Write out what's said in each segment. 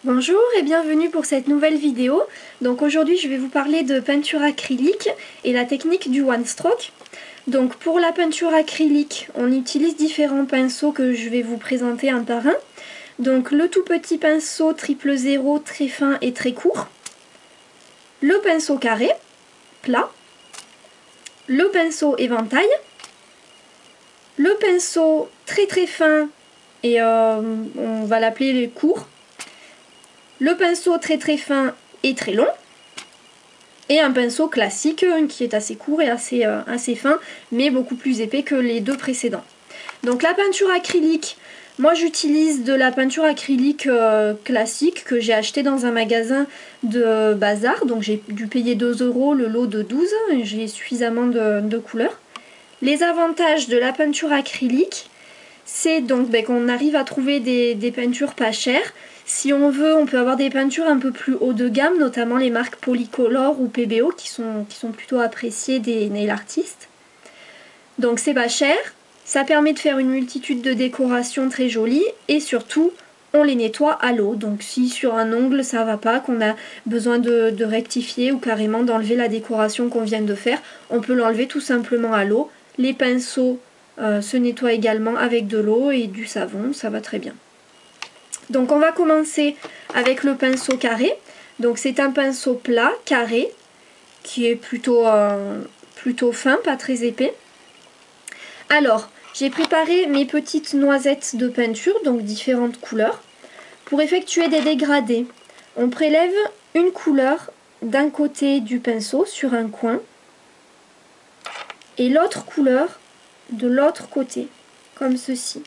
Bonjour et bienvenue pour cette nouvelle vidéo. Donc aujourd'hui je vais vous parler de peinture acrylique et la technique du one stroke. Donc pour la peinture acrylique, on utilise différents pinceaux que je vais vous présenter un par un. Donc le tout petit pinceau 000 très fin et très court, le pinceau carré, plat, le pinceau éventail, le pinceau très fin et on va l'appeler court, le pinceau très fin et très long, et un pinceau classique qui est assez court et assez fin, mais beaucoup plus épais que les deux précédents. Donc la peinture acrylique, moi j'utilise de la peinture acrylique classique que j'ai acheté dans un magasin de bazar, donc j'ai dû payer 2 € le lot de 12, et j'ai suffisamment de couleurs. Les avantages de la peinture acrylique, c'est donc qu'on arrive à trouver des peintures pas chères. Si on veut, on peut avoir des peintures un peu plus haut de gamme, notamment les marques Polycolor ou PBO qui sont plutôt appréciées des nail artistes. Donc c'est pas cher, ça permet de faire une multitude de décorations très jolies et surtout on les nettoie à l'eau. Donc si sur un ongle ça va pas, qu'on a besoin de rectifier ou carrément d'enlever la décoration qu'on vient de faire, on peut l'enlever tout simplement à l'eau. Les pinceaux se nettoient également avec de l'eau et du savon, ça va très bien. Donc on va commencer avec le pinceau carré. Donc c'est un pinceau plat, carré, qui est plutôt fin, pas très épais. Alors, j'ai préparé mes petites noisettes de peinture, donc différentes couleurs. Pour effectuer des dégradés, on prélève une couleur d'un côté du pinceau sur un coin et l'autre couleur de l'autre côté, comme ceci.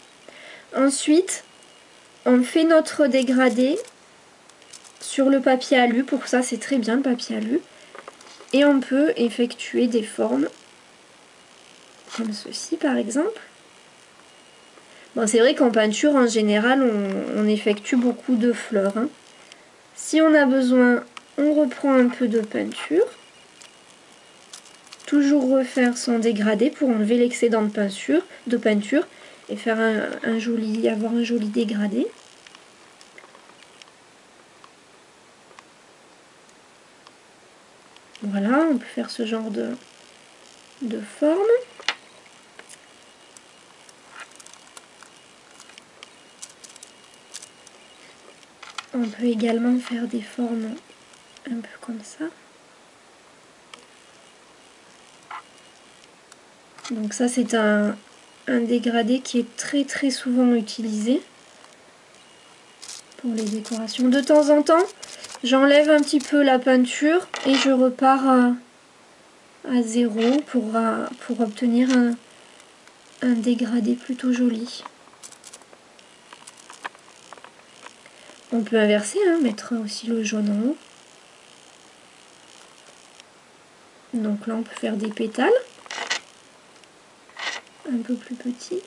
Ensuite, on fait notre dégradé sur le papier alu, pour ça c'est très bien le papier alu, et on peut effectuer des formes comme ceci par exemple. Bon, c'est vrai qu'en peinture en général on effectue beaucoup de fleurs, hein. Si on a besoin, on reprend un peu de peinture, toujours refaire son dégradé pour enlever l'excédent de peinture et faire avoir un joli dégradé. Voilà, on peut faire ce genre de forme. On peut également faire des formes un peu comme ça. Donc ça c'est un dégradé qui est très souvent utilisé pour les décorations. De temps en temps, j'enlève un petit peu la peinture et je repars à zéro pour obtenir un dégradé plutôt joli. On peut inverser, hein, mettre aussi le jaune en haut. Donc là on peut faire des pétales un peu plus petits.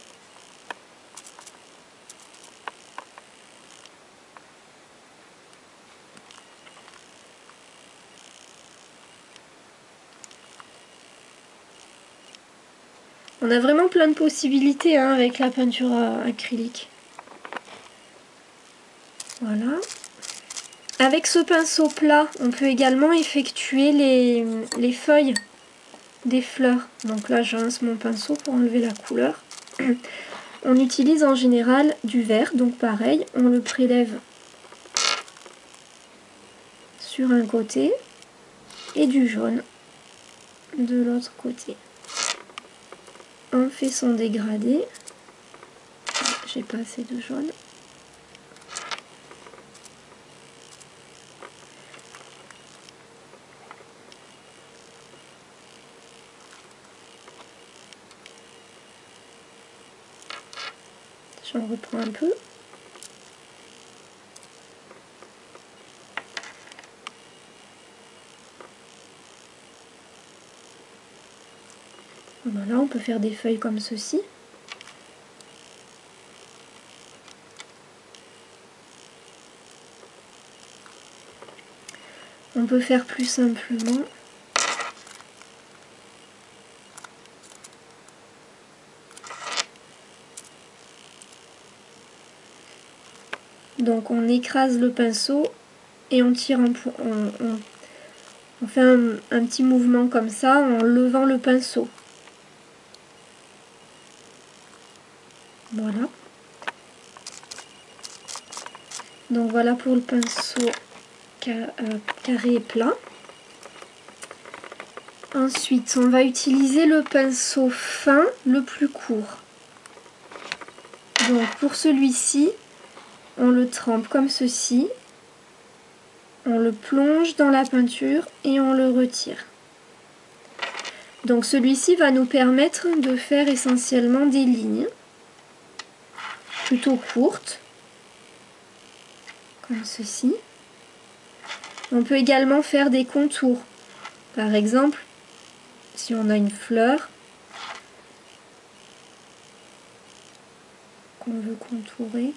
On a vraiment plein de possibilités, hein, avec la peinture acrylique. Voilà. Avec ce pinceau plat, on peut également effectuer les feuilles des fleurs. Donc là, j'rince mon pinceau pour enlever la couleur. On utilise en général du vert, donc pareil, on le prélève sur un côté et du jaune de l'autre côté. On fait son dégradé. J'ai pas assez de jaune. J'en reprends un peu. Voilà, on peut faire des feuilles comme ceci. On peut faire plus simplement. Donc on écrase le pinceau et on tire on fait un petit mouvement comme ça en levant le pinceau. Voilà. Donc voilà pour le pinceau carré et plat. Ensuite, on va utiliser le pinceau fin le plus court. Donc pour celui-ci, on le trempe comme ceci. On le plonge dans la peinture et on le retire. Donc celui-ci va nous permettre de faire essentiellement des lignes plutôt courtes, comme ceci. On peut également faire des contours. Par exemple, si on a une fleur qu'on veut contourer,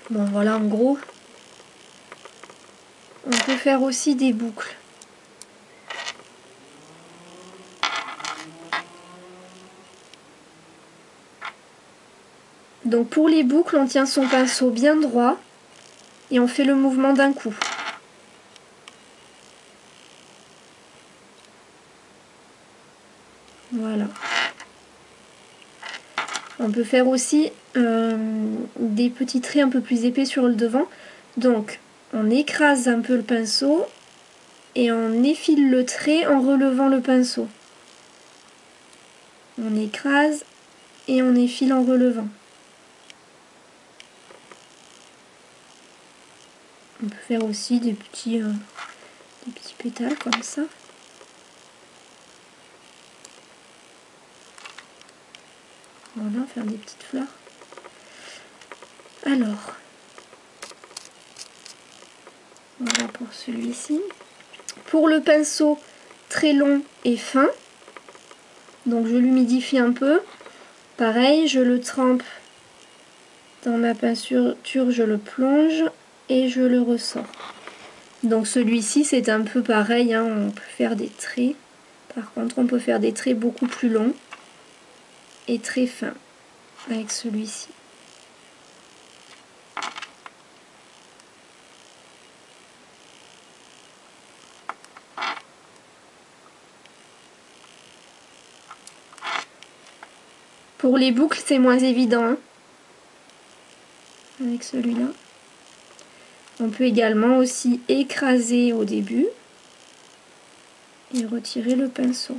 bon voilà en gros. On peut faire aussi des boucles. Donc pour les boucles, on tient son pinceau bien droit et on fait le mouvement d'un coup. Voilà. On peut faire aussi des petits traits un peu plus épais sur le devant. Donc on écrase un peu le pinceau et on effile le trait en relevant le pinceau. On écrase et on effile en relevant. On peut faire aussi des petits pétales comme ça. Voilà, faire des petites fleurs. Alors, voilà pour celui-ci. Pour le pinceau très long et fin, donc je l'humidifie un peu. Pareil, je le trempe dans ma peinture, je le plonge et je le ressors. Donc celui-ci c'est un peu pareil, hein, on peut faire des traits. Par contre on peut faire des traits beaucoup plus longs et très fins avec celui-ci. Pour les boucles c'est moins évident, hein, avec celui-là. On peut également aussi écraser au début et retirer le pinceau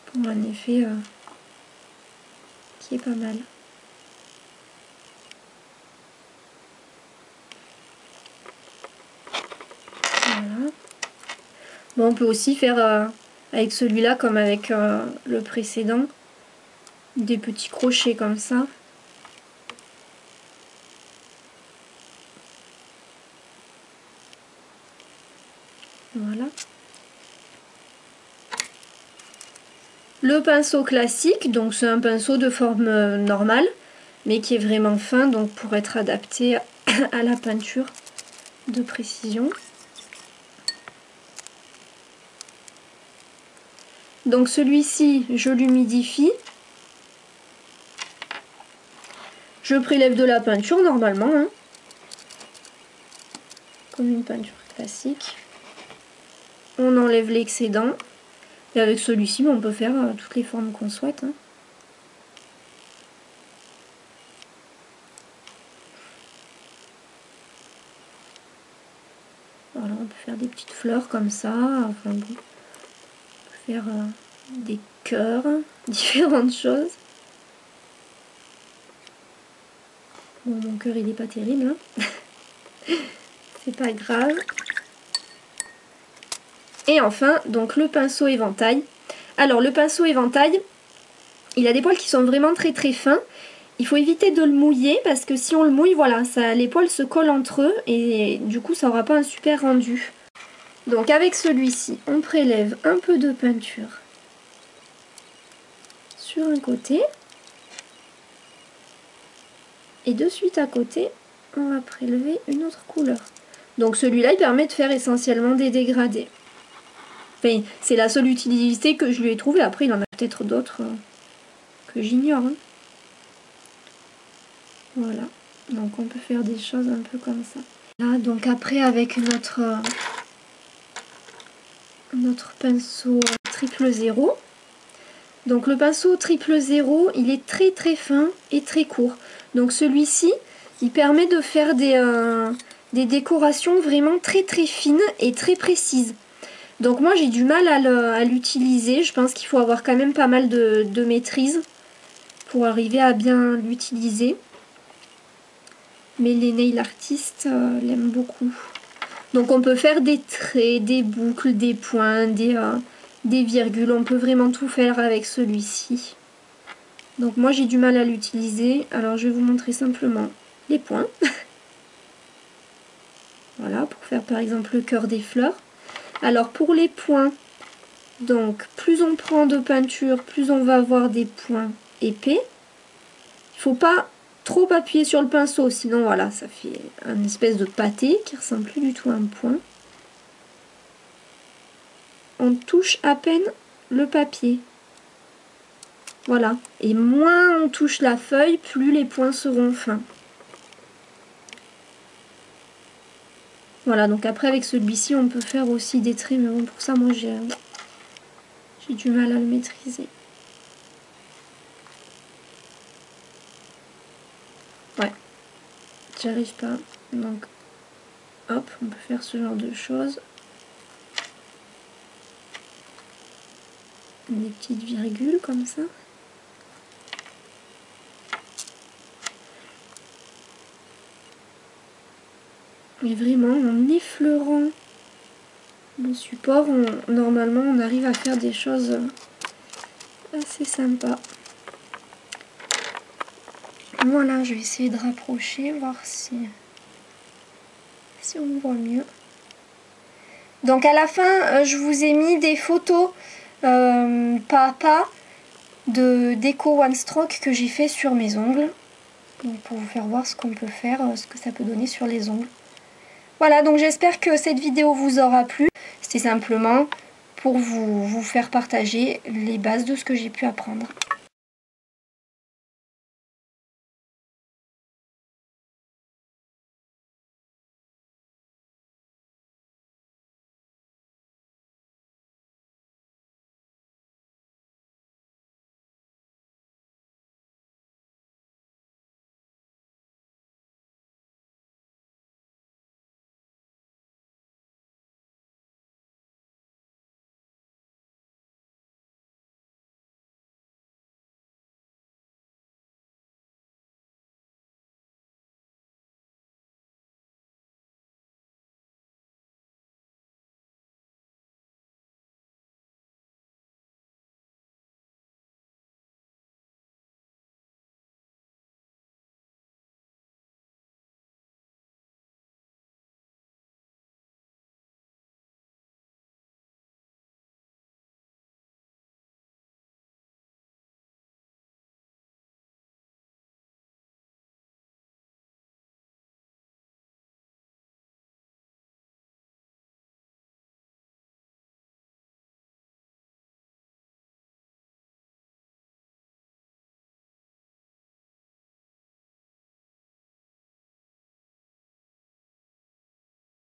pour un effet qui est pas mal. Voilà. Bon, on peut aussi faire avec celui-là comme avec le précédent des petits crochets comme ça. Voilà. Le pinceau classique, donc c'est un pinceau de forme normale, mais qui est vraiment fin, donc pour être adapté à la peinture de précision. Donc celui-ci, je l'humidifie. Je prélève de la peinture normalement, hein, comme une peinture classique. On enlève l'excédent. Et avec celui-ci, on peut faire toutes les formes qu'on souhaite, hein. Voilà, on peut faire des petites fleurs comme ça. Enfin bon, on peut faire des cœurs, différentes choses. Bon, mon cœur il est pas terrible, hein. C'est pas grave. Et enfin, donc le pinceau éventail. Alors le pinceau éventail, il a des poils qui sont vraiment très très fins Il faut éviter de le mouiller parce que si on le mouille, voilà, les poils se collent entre eux et du coup ça n'aura pas un super rendu. Donc avec celui-ci, on prélève un peu de peinture sur un côté. Et de suite à côté, on va prélever une autre couleur. Donc celui-là, il permet de faire essentiellement des dégradés. Enfin, c'est la seule utilité que je lui ai trouvée. Après, il en a peut-être d'autres que j'ignore. Hein. Voilà. Donc on peut faire des choses un peu comme ça. Là, donc après, avec notre pinceau 000. Donc le pinceau 000, il est très très fin et très court. Donc celui-ci, il permet de faire des décorations vraiment très très fines et très précises. Donc moi j'ai du mal à l'utiliser. Je pense qu'il faut avoir quand même pas mal de maîtrise pour arriver à bien l'utiliser. Mais les nail artistes l'aiment beaucoup. Donc on peut faire des traits, des boucles, des points, des virgules. On peut vraiment tout faire avec celui-ci. Donc moi j'ai du mal à l'utiliser. Alors je vais vous montrer simplement les points. Voilà, pour faire par exemple le cœur des fleurs. Alors pour les points, donc plus on prend de peinture, plus on va avoir des points épais. Il ne faut pas trop appuyer sur le pinceau, sinon voilà, ça fait une espèce de pâté qui ressemble plus du tout à un point. On touche à peine le papier. Voilà, et moins on touche la feuille, plus les points seront fins. Voilà, donc après avec celui-ci on peut faire aussi des traits, mais bon pour ça moi j'ai du mal à le maîtriser. Ouais, j'arrive pas. Donc hop, on peut faire ce genre de choses. Des petites virgules comme ça. Et vraiment en effleurant le support, normalement on arrive à faire des choses assez sympas. Voilà, je vais essayer de rapprocher, voir si on voit mieux. Donc à la fin, je vous ai mis des photos pas à pas de déco One Stroke que j'ai fait sur mes ongles. Donc pour vous faire voir ce qu'on peut faire, ce que ça peut donner sur les ongles. Voilà, donc j'espère que cette vidéo vous aura plu. C'était simplement pour vous faire partager les bases de ce que j'ai pu apprendre.